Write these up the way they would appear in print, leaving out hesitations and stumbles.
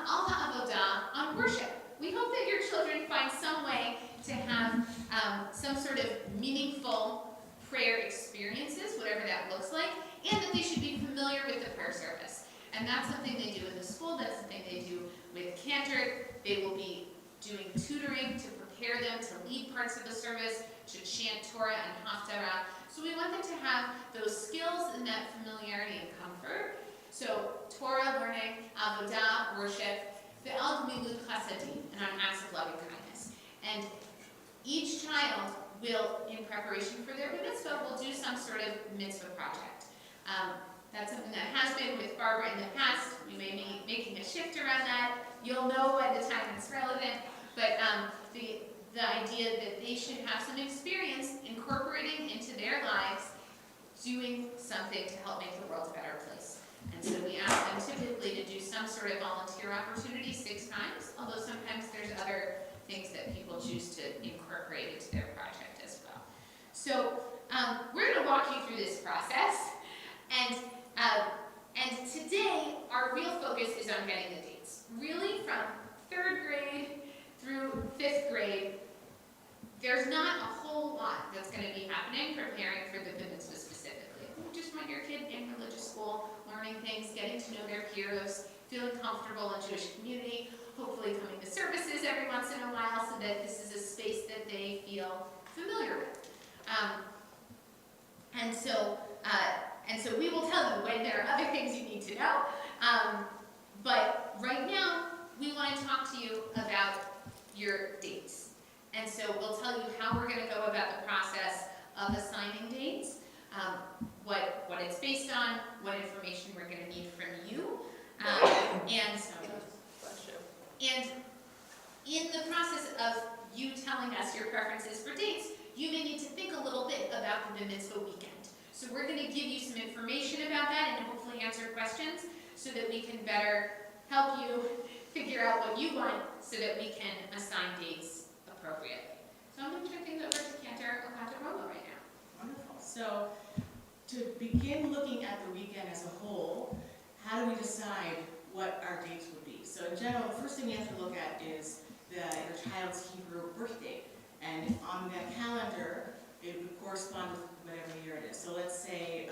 all the avodah on worship. We hope that your children find some way to have some sort of meaningful prayer experiences, whatever that looks like, and that they should be familiar with the prayer service. And that's something they do in the school, that's something they do with Cantor. They will be doing tutoring to prepare them to lead parts of the service, to chant Torah and Haftarah. So we want them to have those skills and that familiarity and comfort. So Torah learning, avodah, worship, ve'al gemilut chasadim, and on acts of loving kindness. And each child will, in preparation for their mitzvah, will do some sort of mitzvah project. That's something that has been with Barbara in the past. We may be making a shift around that. You'll know by the time it's relevant. But the idea that they should have some experience incorporating into their lives doing something to help make the world a better place. And so we ask them typically to do some sort of volunteer opportunity 6 times, although sometimes there's other things that people choose to incorporate into their project as well. So we're going to walk you through this process, and today our real focus is on getting the dates. Really, from 3rd grade through 5th grade, there's not a whole lot that's going to be happening preparing for the mitzvah specifically. You just want your kid in religious school, learning things, getting to know their heroes, feeling comfortable in Jewish community, hopefully coming to services every once in a while so that this is a space that they feel familiar with. And so we will tell you when there are other things you need to know. But right now, we want to talk to you about your dates. And so we'll tell you how we're going to go about the process of assigning dates, what it's based on, what information we're going to need from you, and in the process of you telling us your preferences for dates, you may need to think a little bit about the mitzvah weekend. So we're going to give you some information about that and hopefully answer questions so that we can better help you figure out what you want so that we can assign dates appropriately. So I'm going to turn things over to Cantor Okatarolo right now. Wonderful. So to begin looking at the weekend as a whole, how do we decide what our dates would be? So in general, the first thing you have to look at is your child's Hebrew birth date. And on that calendar, it would correspond with whatever year it is. So let's say,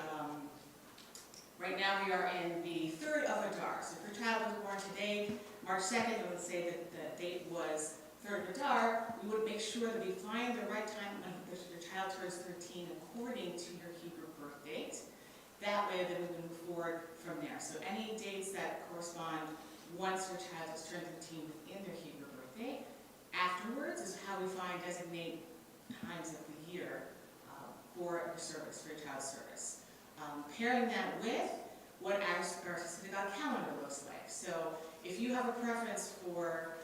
right now we are in the 3rd of Adar. So if your child was born today, March 2nd, we would say that the date was 3rd of Adar. We would make sure that we find the right time when your child turns 13 according to your Hebrew birth date. That way, then we would move forward from there. So any dates that correspond once your child has turned 13 within their Hebrew birth date. Afterwards is how we designate times of the year for your service, for your child's service. Pairing that with what our synagogue calendar looks like. So if you have a preference for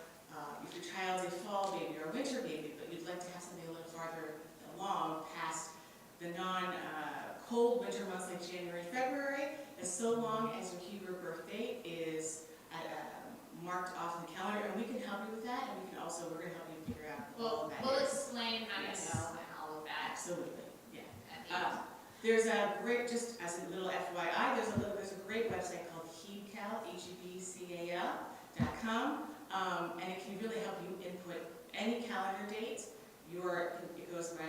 if your child's a fall baby or a winter baby, but you'd like to have something a little farther along past the non-cold winter months like January, February, as so long as your Hebrew birth date is marked off in the calendar, and we can help you with that, and we're going to help you figure out all of that. We'll explain how to Yes. know and all of that. Absolutely, yeah. There's a great, just as a little FYI, there's a great website called HEBCAL, HEBCAL.com, and it can really help you input any calendar date. It goes by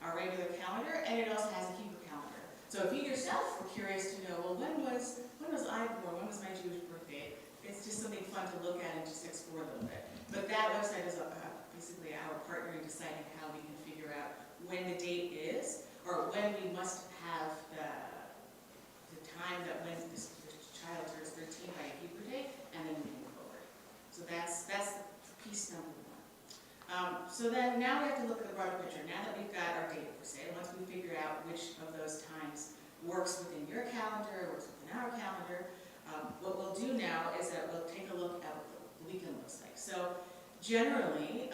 our regular calendar, and it also has a Hebrew calendar. So if you yourself were curious to know, well, when was I born? When was my Jewish birth date? It's just something fun to look at and just explore a little bit. But that website is basically our partner in deciding how we can figure out when the date is, or when we must have the time that when this child turns 13 by a Hebrew date, and then moving forward. So that's piece number 1. So then now we have to look at the broader picture. Now that we've got our date per se, once we figure out which of those times works within your calendar, works within our calendar, what we'll do now is that we'll take a look at what the weekend looks like. So generally,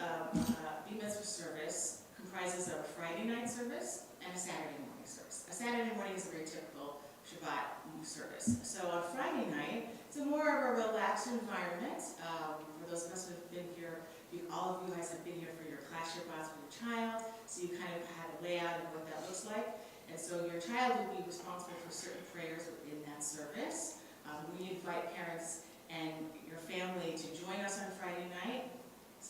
BMitzvah service comprises of a Friday night service and a Saturday morning service. A Saturday morning is a very typical Shabbat service. So on Friday night, it's more of a relaxed environment. For those of us who have been here, all of you guys have been here for your class Shabbats with your child, so you kind of have a layout of what that looks like. And so your child will be responsible for certain prayers within that service. We invite parents and your family to join us on Friday night.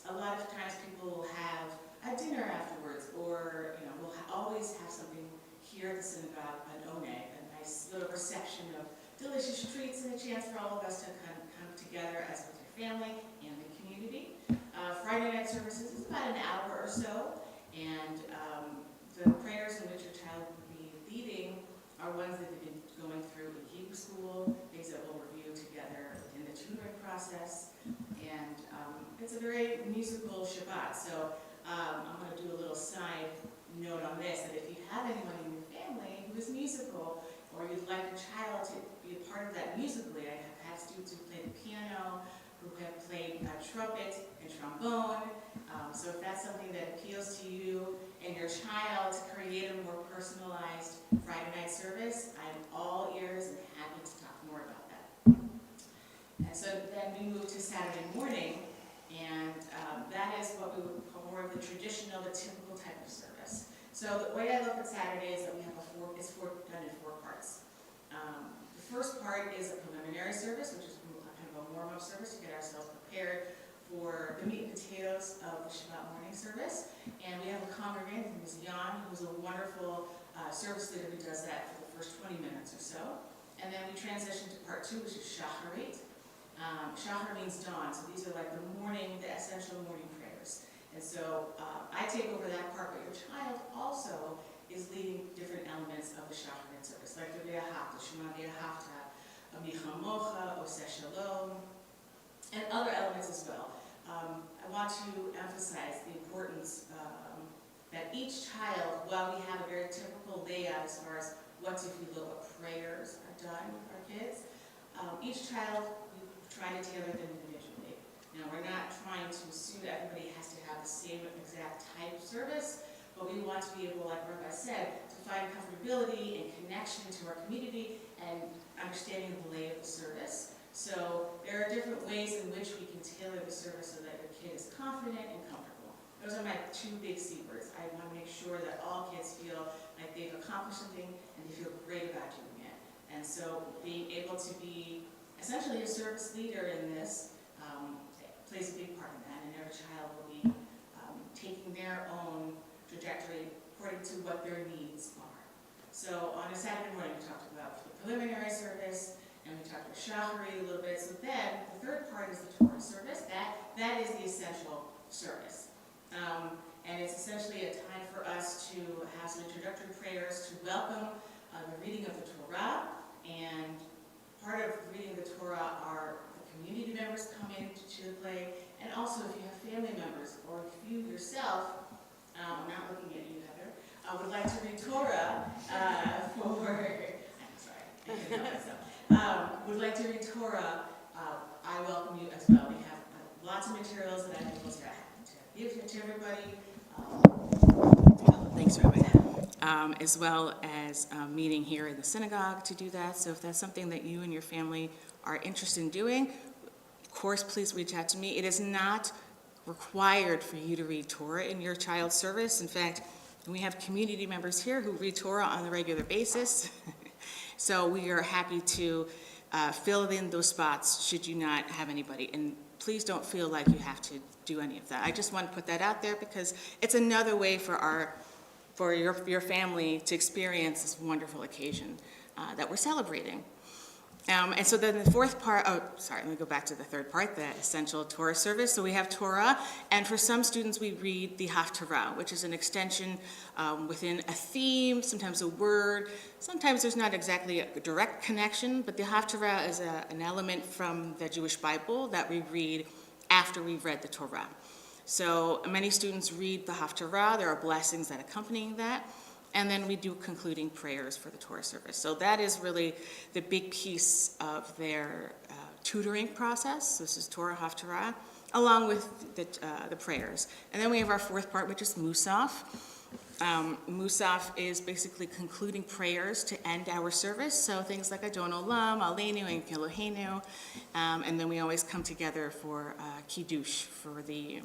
A lot of times people will have a dinner afterwards, or we'll always have something here at the synagogue, an one, a nice little reception of delicious treats and a chance for all of us to come together as with your family and the community. Friday night services is about an hour or so, and the prayers in which your child will be leading are ones that they've been going through in Hebrew school, things that we'll review together in the tutoring process, and it's a very musical Shabbat. So I'm going to do a little side note on this, that if you have anyone in your family who is musical, or you'd like a child to be a part of that musically, I have had students who play the piano, who have played trumpet and trombone. So if that's something that appeals to you and your child to create a more personalized Friday night service, I'm all ears and happy to talk more about that. And so then we move to Saturday morning, and that is what we would call more of the traditional, the typical type of service. So the way I look at Saturday is that we have done in 4 parts. The first part is a preliminary service, which is kind of a warm-up service to get ourselves prepared for the meat and potatoes of the Shabbat morning service. And we have a congregant, Ms. Jan, who's a wonderful service leader who does that for the first 20 minutes or so. And then we transition to part 2, which is Shacharit. Shachar means dawn, so these are like the essential morning prayers. And so I take over that part, but your child also is leading different elements of the Shacharit service, like the Ve'ahavta, Shema Ve'ahavta, Amicha Mocha, Oseh Shalom, and other elements as well. I want to emphasize the importance that each child, while we have a very typical layout as far as what tefillot prayers are done with our kids, each child, we try to tailor them individually. Now, we're not trying to assume that everybody has to have the same exact type of service, but we want to be able, like Rabbi said, to find comfortability and connection to our community and understanding the lay of the service. So there are different ways in which we can tailor the service so that your kid is confident and comfortable. Those are my 2 big C words. I want to make sure that all kids feel like they've accomplished something and they feel great about doing it. And so being able to be essentially a service leader in this plays a big part in that, and every child will be taking their own trajectory according to what their needs are. So on a Saturday morning, we talked about the preliminary service, and we talked about Shacharit a little bit. So then the third part is the Torah service. That is the essential service. And it's essentially a time for us to have some introductory prayers to welcome the reading of the Torah. And part of reading the Torah are the community members come into the play, and also if you have family members, or if you yourself, I'm not looking at you, Heather, would like to read Torah would like to read Torah, I welcome you as well. We have lots of materials that I'm able to give to everybody. Thanks, Rabbi. As well as meeting here in the synagogue to do that. So if that's something that you and your family are interested in doing, of course, please reach out to me. It is not required for you to read Torah in your child's service. In fact, we have community members here who read Torah on a regular basis. So we are happy to fill in those spots should you not have anybody. And please don't feel like you have to do any of that. I just want to put that out there because it's another way for your family to experience this wonderful occasion that we're celebrating. And so then the fourth part, let me go back to the third part, the essential Torah service. So we have Torah, and for some students we read the Haftarah, which is an extension within a theme, sometimes a word. Sometimes there's not exactly a direct connection, but the Haftarah is an element from the Jewish Bible that we read after we've read the Torah. So many students read the Haftarah. There are blessings that accompany that. And then we do concluding prayers for the Torah service. So that is really the big piece of their tutoring process. This is Torah Haftarah, along with the prayers. And then we have our fourth part, which is Musaf. Musaf is basically concluding prayers to end our service. So things like Adon Olam, Aleinu, and Eloheinu. And then we always come together for Kiddush, for the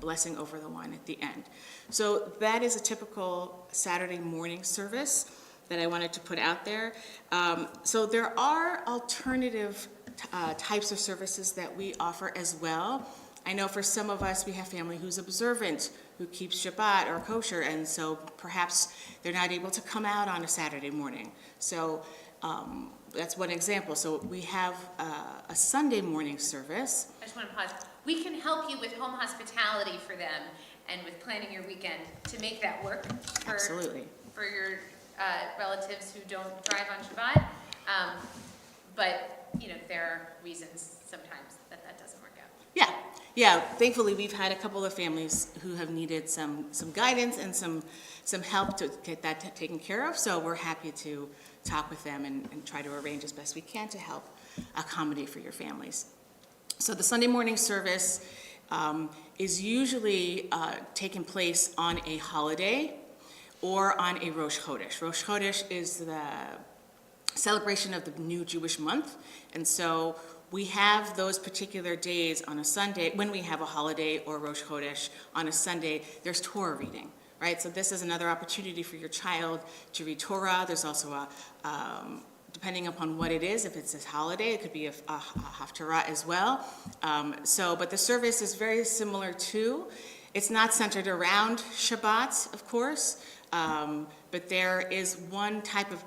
blessing over the wine at the end. So that is a typical Saturday morning service that I wanted to put out there. So there are alternative types of services that we offer as well. I know for some of us, we have family who's observant, who keeps Shabbat or kosher, and so perhaps they're not able to come out on a Saturday morning. So that's one example. So we have a Sunday morning service. I just want to pause. We can help you with home hospitality for them and with planning your weekend to make that work for, Absolutely. for your relatives who don't drive on Shabbat. But, you know, there are reasons sometimes that doesn't work out. Yeah. Thankfully, we've had a couple of families who have needed some guidance and some help to get that taken care of. So we're happy to talk with them and try to arrange as best we can to help accommodate for your families. So the Sunday morning service is usually taking place on a holiday or on a Rosh Chodesh. Rosh Chodesh is the celebration of the new Jewish month, and so we have those particular days on a Sunday. When we have a holiday or Rosh Chodesh on a Sunday, there's Torah reading, right? So this is another opportunity for your child to read Torah. There's also depending upon what it is, if it's a holiday, it could be a Haftarah as well. But the service is very similar too. It's not centered around Shabbat, of course, but there is one type of,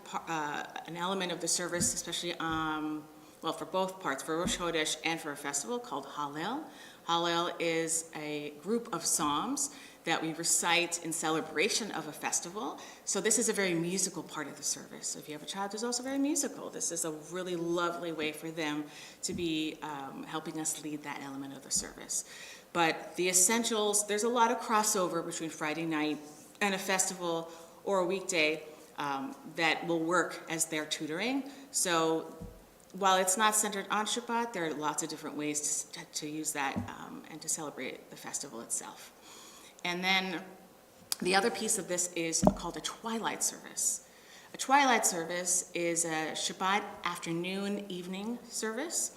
an element of the service, especially, for both parts, for Rosh Chodesh and for a festival, called Hallel. Hallel is a group of psalms that we recite in celebration of a festival. So this is a very musical part of the service. So if you have a child who's also very musical, this is a really lovely way for them to be helping us lead that element of the service. But the essentials, there's a lot of crossover between Friday night and a festival or a weekday that will work as their tutoring. So while it's not centered on Shabbat, there are lots of different ways to use that and to celebrate the festival itself. And then the other piece of this is called a twilight service. A twilight service is a Shabbat afternoon evening service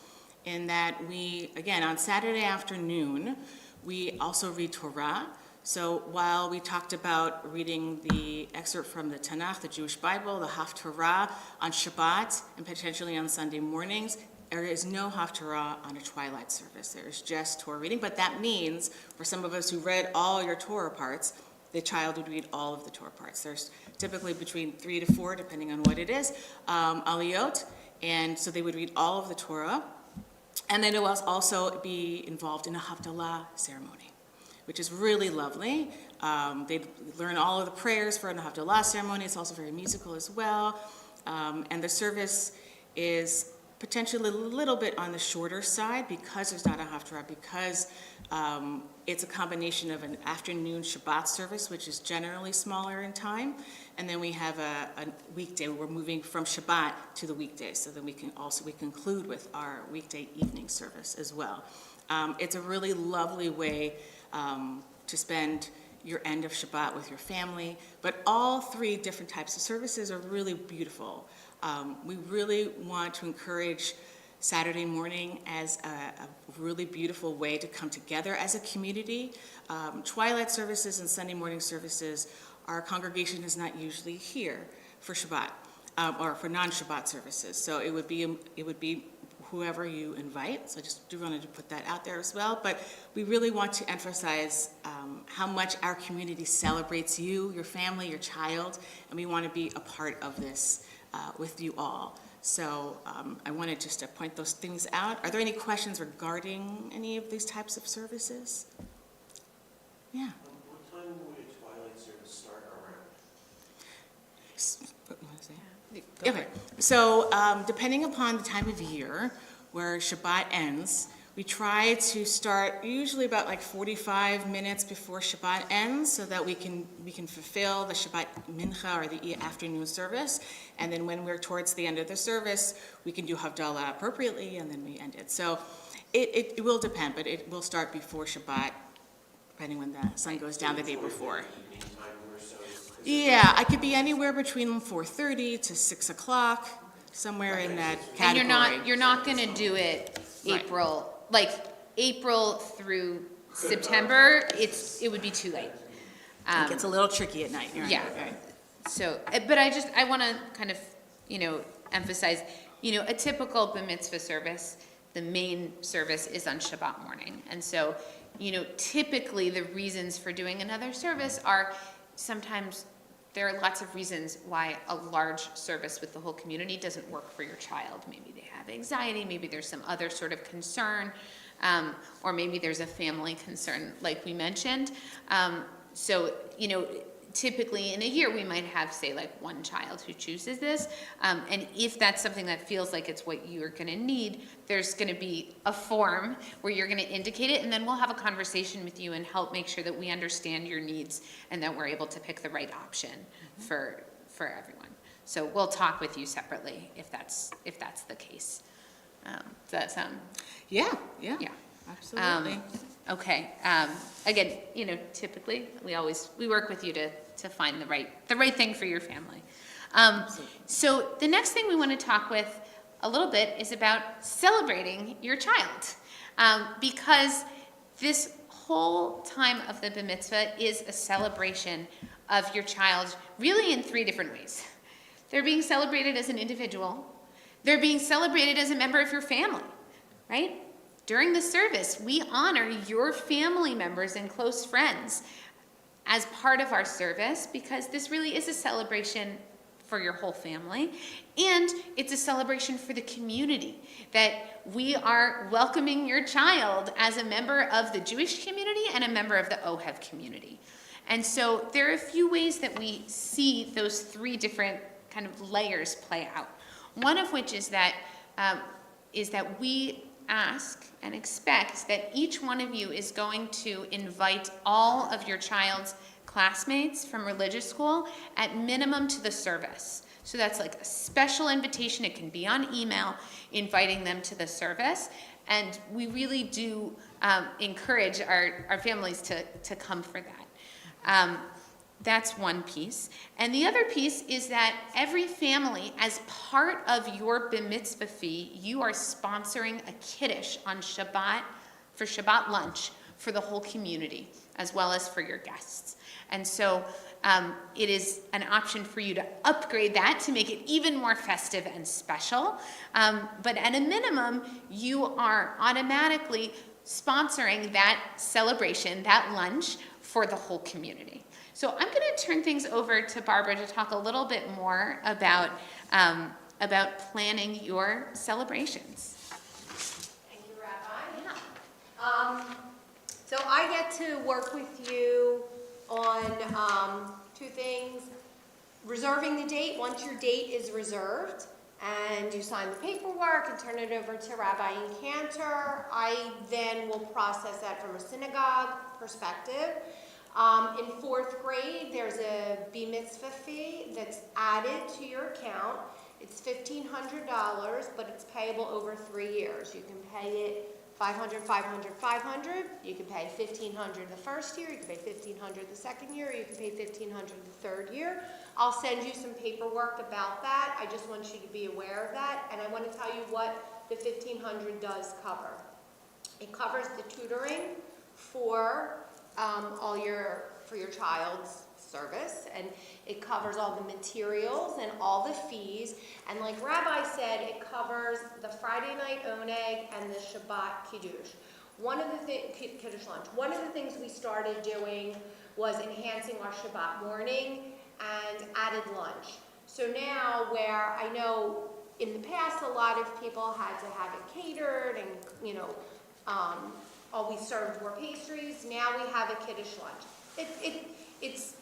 in that we, again, on Saturday afternoon, we also read Torah. So while we talked about reading the excerpt from the Tanakh, the Jewish Bible, the Haftarah on Shabbat and potentially on Sunday mornings, there is no Haftarah on a twilight service. There is just Torah reading, but that means for some of us who read all your Torah parts, the child would read all of the Torah parts. There's typically between 3 to 4, depending on what it is, aliyot, and so they would read all of the Torah, and then it will also be involved in a Havdalah ceremony, which is really lovely. They learn all of the prayers for an Havdalah ceremony. It's also very musical as well, and the service is potentially a little bit on the shorter side because there's not a Haftarah, because it's a combination of an afternoon Shabbat service, which is generally smaller in time, and then we have a weekday. We're moving from Shabbat to the weekdays, so then we conclude with our weekday evening service as well. It's a really lovely way to spend your end of Shabbat with your family, but all 3 different types of services are really beautiful. We really want to encourage Saturday morning as a really beautiful way to come together as a community. Twilight services and Sunday morning services, our congregation is not usually here for Shabbat or for non-Shabbat services. So it would be whoever you invite. So I just wanted to put that out there as well. But we really want to emphasize how much our community celebrates you, your family, your child, and we want to be a part of this with you all. So I wanted just to point those things out. Are there any questions regarding any of these types of services? Yeah. What time will your twilight service start around? Okay, so depending upon the time of year where Shabbat ends, we try to start usually about like 45 minutes before Shabbat ends so that we can fulfill the Shabbat mincha or the afternoon service. And then when we're towards the end of the service, we can do Havdalah appropriately and then we end it. So it will depend, but it will start before Shabbat, depending when the sun goes down the day before. Evening time or so? Yeah, I could be anywhere between 4:30 to 6 o'clock, somewhere in that category. And you're not gonna do it April through September. It would be too late. It gets a little tricky at night. You're right. Yeah. Right. So, but I want to kind of, emphasize, a typical BMitzvah service, the main service is on Shabbat morning. And so, typically the reasons for doing another service are sometimes there are lots of reasons why a large service with the whole community doesn't work for your child. Maybe they have anxiety, maybe there's some other sort of concern, or maybe there's a family concern like we mentioned. So, typically in a year we might have, say, like one child who chooses this, and if that's something that feels like it's what you're going to need, there's going to be a form where you're going to indicate it, and then we'll have a conversation with you and help make sure that we understand your needs and that we're able to pick the right option for everyone. So we'll talk with you separately if that's the case. Does that sound? Yeah. Yeah. Absolutely. Okay. Again, typically we work with you to find the right thing for your family. So the next thing we want to talk with a little bit is about celebrating your child, because this whole time of the Bar Mitzvah is a celebration of your child, really in 3 different ways. They're being celebrated as an individual. They're being celebrated as a member of your family, right? During the service, we honor your family members and close friends as part of our service, because this really is a celebration for your whole family, and it's a celebration for the community, that we are welcoming your child as a member of the Jewish community and a member of the Ohev community. And so there are a few ways that we see those 3 different kind of layers play out. One of which is that we ask and expect that each one of you is going to invite all of your child's classmates from religious school at minimum to the service. So that's like a special invitation. It can be on email, inviting them to the service. And we really do encourage our families to come for that. That's one piece. And the other piece is that every family, as part of your Bar Mitzvah fee, you are sponsoring a kiddush on Shabbat, for Shabbat lunch, for the whole community, as well as for your guests. And so it is an option for you to upgrade that to make it even more festive and special. But at a minimum, you are automatically sponsoring that celebration, that lunch, for the whole community. So I'm going to turn things over to Barbara to talk a little bit more about planning your celebrations. Thank you, Rabbi. Yeah. So I get to work with you on 2 things. Reserving the date. Once your date is reserved and you sign the paperwork and turn it over to Rabbi and Cantor, I then will process that from a synagogue perspective. In 4th grade, there's a Bar Mitzvah fee that's added to your account. It's $1,500, but it's payable over 3 years. You can pay it $500, $500, $500. You can pay $1,500 the first year. You can pay $1,500 the second year. Or you can pay $1,500 the 3rd year. I'll send you some paperwork about that. I just want you to be aware of that. And I want to tell you what the $1,500 does cover. It covers the tutoring for your child's service, and it covers all the materials and all the fees, and like Rabbi said, it covers the Friday night oneg and the Shabbat kiddush. Kiddush lunch. One of the things we started doing was enhancing our Shabbat morning and added lunch. So now, where I know in the past a lot of people had to have it catered and all we served were pastries. Now we have a kiddush lunch. It's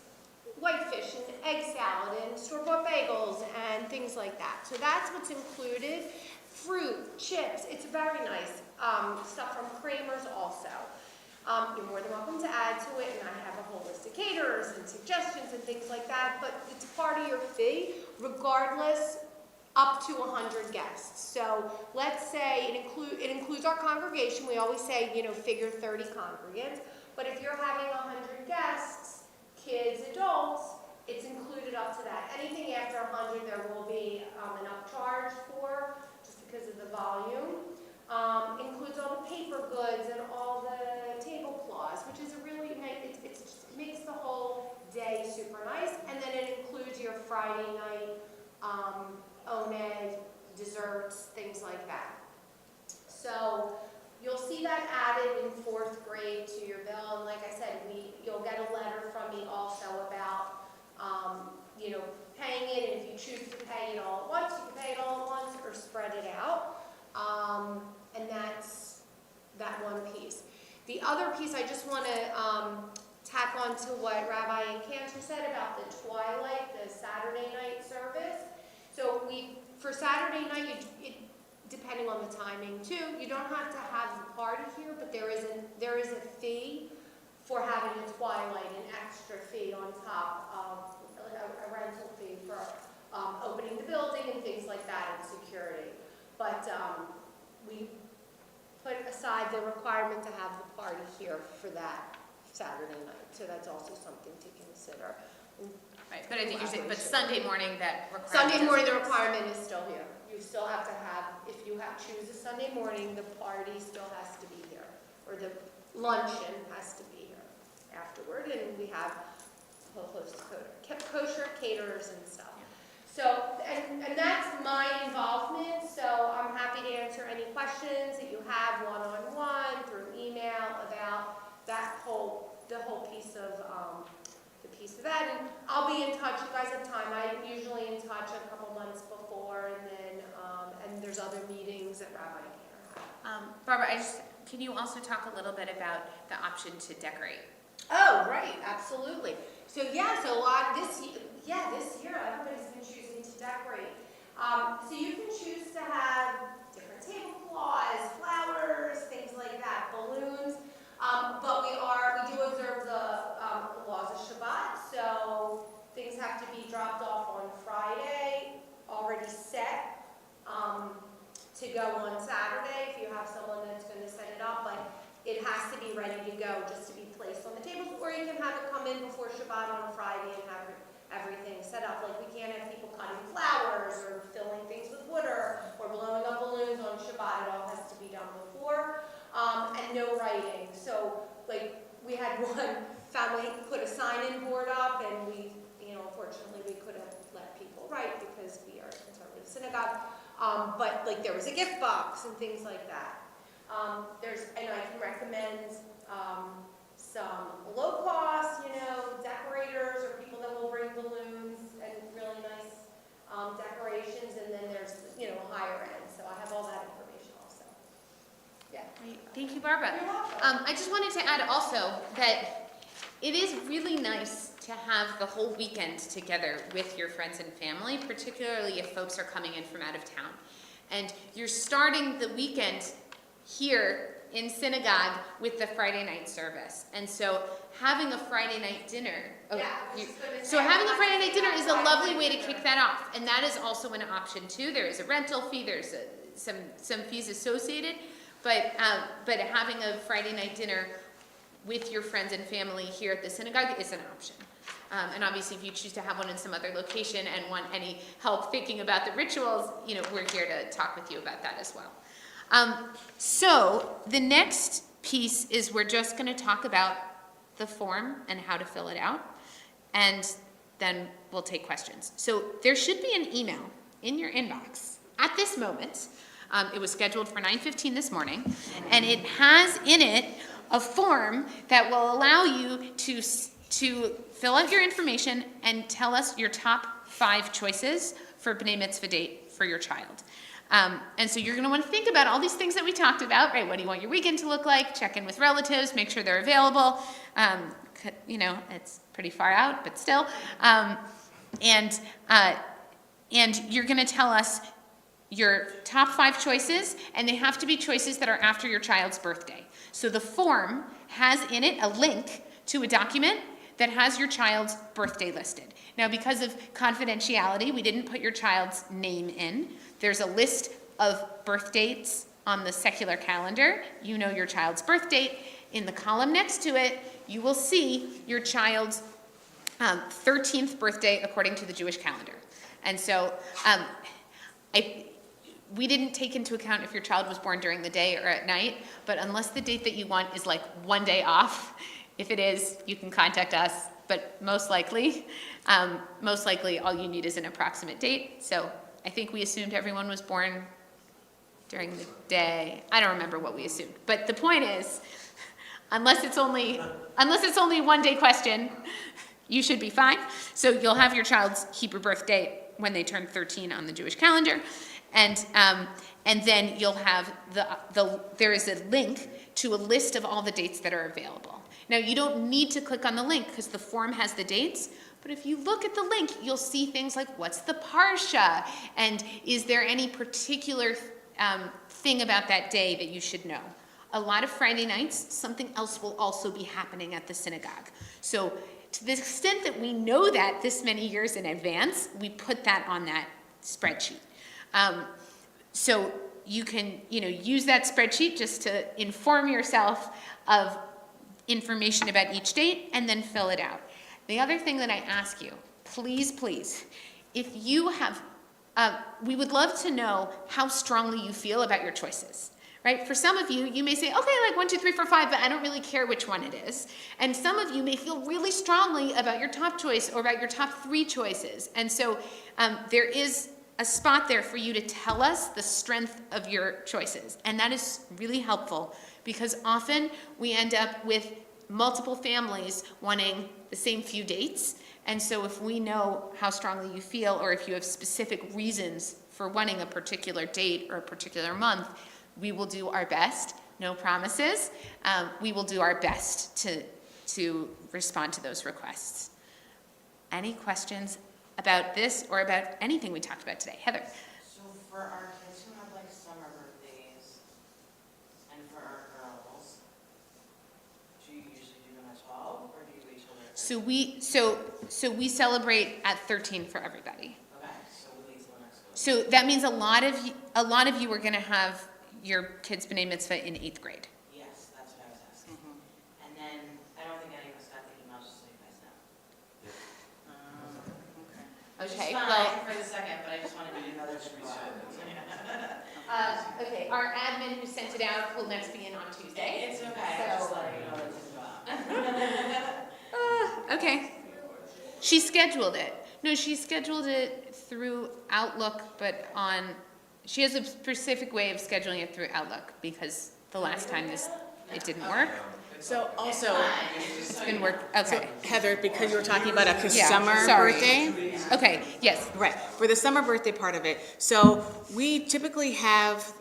white fish and egg salad and store-bought bagels and things like that. So that's what's included. Fruit, chips, it's very nice. Stuff from Kramer's also. You're more than welcome to add to it, and I have a whole list of caterers and suggestions and things like that, but it's part of your fee, regardless, up to 100 guests. So let's say it includes our congregation. We always say, figure 30 congregants. But if you're having 100 guests, kids, adults, it's included up to that. Anything after 100, there will be an upcharge for, just because of the volume. Includes all the paper goods and all the tablecloths, which is a really nice, it makes the whole day super nice. And then it includes your Friday night oneg, desserts, things like that. So you'll see that added in 4th grade to your bill, and like I said, you'll get a letter from me also about, paying it, and if you choose to pay it all at once, you can pay it all at once or spread it out. And that's that one piece. The other piece I just want to tack on to what Rabbi and Cantor said about the twilight, the Saturday night service. So for Saturday night, depending on the timing too, you don't have to have the party here, but there is a fee for having a twilight, an extra fee on top of a rental fee for opening the building and things like that, and security. But we put aside the requirement to have the party here for that Saturday night, so that's also something to consider. Right, but I think you're saying, but Sunday morning that requirement. Sunday morning, the requirement is still here. You still have to have, if you choose a Sunday morning, the party still has to be here, or the luncheon has to be here afterward, and we have a whole host of kosher caterers and stuff. So, and that's my involvement, so I'm happy to answer any questions that you have one-on-one, through email, about the whole piece of that, and I'll be in touch. You guys have time. I'm usually in touch a couple months before, and then and there's other meetings that Rabbi can have. Barbara, can you also talk a little bit about the option to decorate? Oh, right, absolutely. So this year everybody's been choosing to decorate. So you can choose to have different tablecloths, flowers, things like that, balloons. But we do observe the laws of Shabbat, so things have to be dropped off on Friday, already set to go on Saturday if you have someone that's going to set it up, but it has to be ready to go just to be placed on the tables, or you can have it come in before Shabbat on Friday and have everything set up. Like, we can't have people cutting flowers or filling things with wood or blowing up balloons on Shabbat. It all has to be done before. And no writing. So, like, we had one family put a sign-in board up, and unfortunately we couldn't let people write because we are a conservative synagogue. But, like, there was a gift box and things like that. And I can recommend some low-cost, decorators or people that will bring balloons and really nice decorations, and then there's, higher end. So I have all that information also. Yeah. Great. Thank you, Barbara. You're welcome. I just wanted to add also that it is really nice to have the whole weekend together with your friends and family, particularly if folks are coming in from out of town. And you're starting the weekend here in synagogue with the Friday night service. And so having a Friday night dinner, having a Friday night dinner is a lovely way to kick that off. And that is also an option too. There is a rental fee, there's some fees associated, but having a Friday night dinner with your friends and family here at the synagogue is an option. And obviously if you choose to have one in some other location and want any help thinking about the rituals, we're here to talk with you about that as well. So the next piece is we're just going to talk about the form and how to fill it out, and then we'll take questions. So there should be an email in your inbox at this moment. It was scheduled for 9:15 this morning, and it has in it a form that will allow you to fill out your information and tell us your top 5 choices for B'nai Mitzvah date for your child. And so you're going to want to think about all these things that we talked about, right? What do you want your weekend to look like? Check in with relatives, make sure they're available. It's pretty far out, but still. And you're going to tell us your top 5 choices, and they have to be choices that are after your child's birthday. So the form has in it a link to a document that has your child's birthday listed. Now, because of confidentiality, we didn't put your child's name in. There's a list of birth dates on the secular calendar. You know your child's birth date. In the column next to it, you will see your child's 13th birthday according to the Jewish calendar. And so we didn't take into account if your child was born during the day or at night, but unless the date that you want is like one day off, if it is, you can contact us, but most likely all you need is an approximate date. So I think we assumed everyone was born during the day. I don't remember what we assumed. But the point is, unless it's only a one-day question, you should be fine. So you'll have your child's Hebrew birth date when they turn 13 on the Jewish calendar. And then you'll have there is a link to a list of all the dates that are available. Now, you don't need to click on the link because the form has the dates, but if you look at the link, you'll see things like what's the parsha, and is there any particular thing about that day that you should know. A lot of Friday nights, something else will also be happening at the synagogue. So to the extent that we know that this many years in advance, we put that on that spreadsheet. So you can, use that spreadsheet just to inform yourself of information about each date and then fill it out. The other thing that I ask you, please, if you have, we would love to know how strongly you feel about your choices. Right? For some of you, you may say, okay, like 1, 2, 3, 4, 5, but I don't really care which one it is. And some of you may feel really strongly about your top choice or about your top 3 choices. And so there is a spot there for you to tell us the strength of your choices. And that is really helpful because often we end up with multiple families wanting the same few dates. And so if we know how strongly you feel or if you have specific reasons for wanting a particular date or a particular month, we will do our best, no promises. We will do our best to respond to those requests. Any questions about this or about anything we talked about today? Heather? So for our kids who have like summer birthdays and for our girls, do you usually do them at 12 or do you wait till they're 13? So we celebrate at 13 for everybody. Okay, so we wait till the next one. So that means a lot of you are going to have your kids' B'nai Mitzvah in 8th grade. Yes, that's what I was asking. And then I don't think any of us got the email, just so you guys know. Okay, It's fine well, for the second, but I just wanted you to know there's okay, our admin who sent it out will next be in on Tuesday. It's okay, I just let you know what it's about. Okay. She scheduled it. No, she scheduled it through Outlook, but she has a specific way of scheduling it through Outlook because the last time it didn't work. So also, It's been work. Okay. Heather, because you were talking about a Yeah, summer sorry. birthday. Okay. Yes. Right, for the summer birthday part of it. So we typically have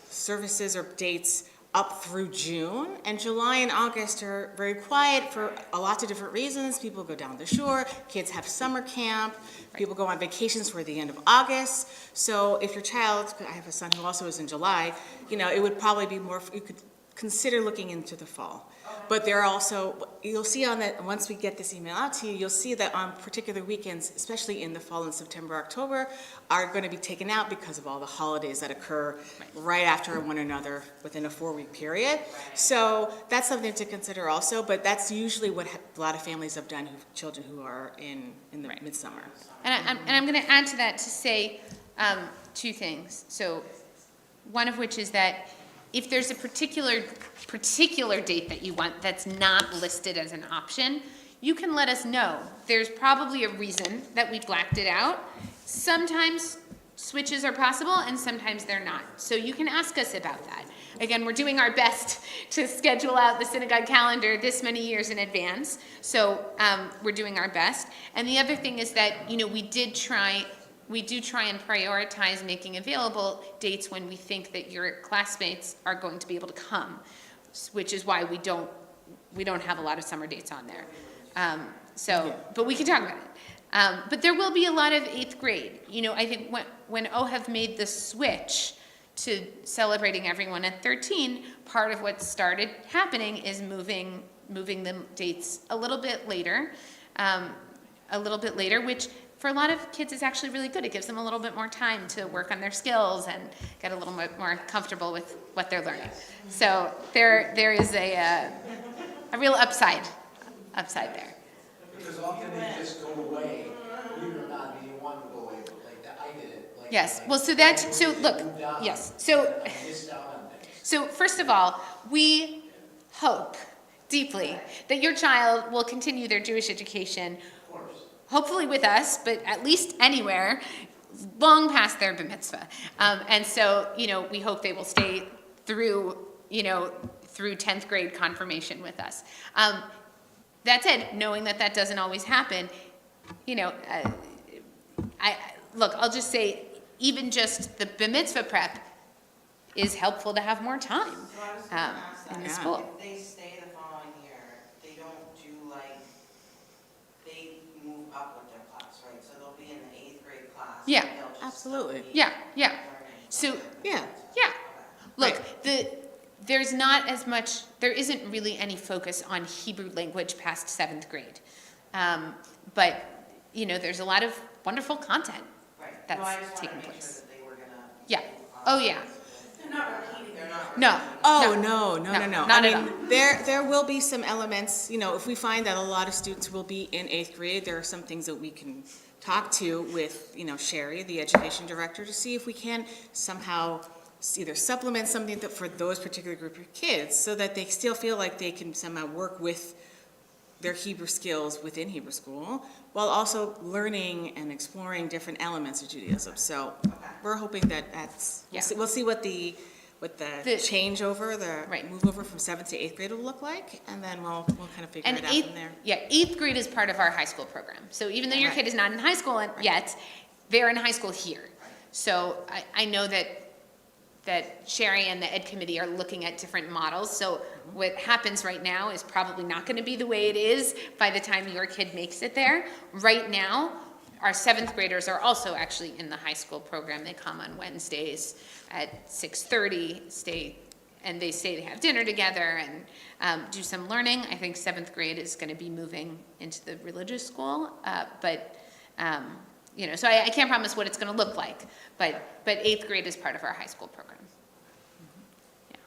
services or dates up through June, and July and August are very quiet for a lot of different reasons. People go down the shore, kids have summer camp, people go on vacations for the end of August. So if your child, I have a son who also is in July, it would probably be more, you could consider looking into the fall. But there are also, you'll see on that, once we get this email out to you, you'll see that on particular weekends, especially in the fall and September, October, are going to be taken out because of all the holidays that occur right after one another within a 4-week period. So that's something to consider also, but that's usually what a lot of families have done, children who are in the midsummer. And I'm going to add to that to say 2 things. So one of which is that if there's a particular date that you want that's not listed as an option, you can let us know. There's probably a reason that we blacked it out. Sometimes switches are possible and sometimes they're not. So you can ask us about that. Again, we're doing our best to schedule out the synagogue calendar this many years in advance. So we're doing our best. And the other thing is that, we do try and prioritize making available dates when we think that your classmates are going to be able to come, which is why we don't have a lot of summer dates on there. But we can talk about it. But there will be a lot of 8th grade. I think when Ohev made the switch to celebrating everyone at 13, part of what started happening is moving the dates a little bit later, which for a lot of kids is actually really good. It gives them a little bit more time to work on their skills and get a little bit more comfortable with what they're learning. So there is a real upside there. Because often they just go away, believe it or not, you want to go away, but like that, I did it. Like, Yes. I- Well, so look. Yes. I missed out on things. So first of all, we hope deeply that your child will continue their Jewish education, Of course. hopefully with us, but at least anywhere, long past their bar mitzvah. And so, we hope they will stay through, through 10th grade confirmation with us. That said, knowing that that doesn't always happen, look, I'll just say, even just the bar mitzvah prep is helpful to have more time So I was gonna ask in the that. school. If they stay the following year, they don't do they move up with their class, right? So they'll be in the 8th grade class. Yeah, and they'll just absolutely. still be Yeah. learning So- from their Yeah. parents. Yeah. Okay. Look, there's not as much, there isn't really any focus on Hebrew language past 7th grade. But, there's a lot of wonderful content. Right. That's No, I just taking wanted to make place. sure that they were gonna. Yeah. do Oh, yeah. They're not repeating. They're not. No. repeating. Oh, No. no. Not I at mean, there will be some elements, if we find that a lot of students will be in 8th grade, there are some things that we can talk to with, Sherry, the education director, to see if we can somehow either supplement something that for those particular group of kids, so that they still feel like they can somehow work with their Hebrew skills within Hebrew school, while also learning and exploring different elements of Judaism. So we're hoping that that's, Yeah. we'll see what the changeover, Right. move over from 7th to 8th grade will look like, and then we'll kind of figure And it out from there. 8th grade is part of our high school program. So even though your Right. kid is not in high school yet, they're in high school here. So I know that Sherry and the Ed Committee are looking at different models. So what happens right now is probably not going to be the way it is by the time your kid makes it there. Right now, our 7th graders are also actually in the high school program. They come on Wednesdays at 6:30, and they stay to have dinner together and do some learning. I think 7th grade is going to be moving into the religious school, so I can't promise what it's going to look like, but 8th grade is part of our high school program. Yeah.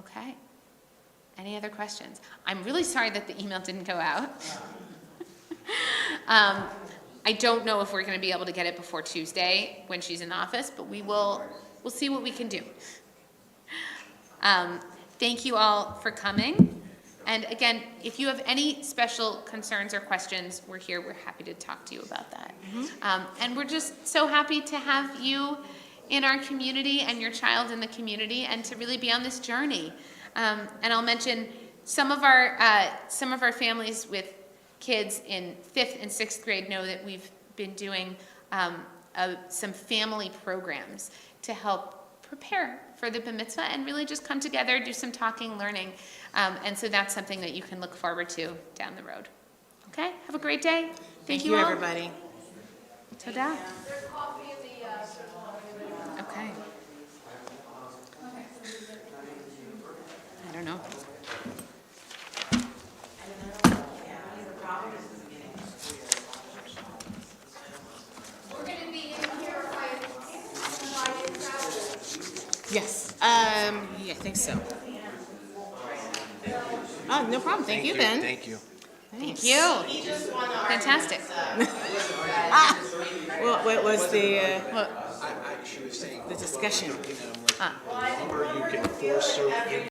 Okay. Any other questions? I'm really sorry that the email didn't go out. I don't know if we're going to be able to get it before Tuesday when she's in the office, but we'll see what we can do. Thank you all for coming. And again, if you have any special concerns or questions, we're here. We're happy to talk to you about that. And we're just so happy to have you in our community and your child in the community and to really be on this journey. And I'll mention some of our families with kids in 5th and 6th grade know that we've been doing some family programs to help prepare for the bar mitzvah and really just come together, do some talking, learning. And so that's something that you can look forward to down the road. Okay, have a great day. Thank you all. Everybody. Ta-da. There's coffee in the, Okay. I don't know. we're gonna be in here by Friday. Yes, yeah, I think so. Oh, no problem, thank you, Ben. Thank you. Thank you. Fantastic. Well, what was the She was saying, discussion? the number you can force certain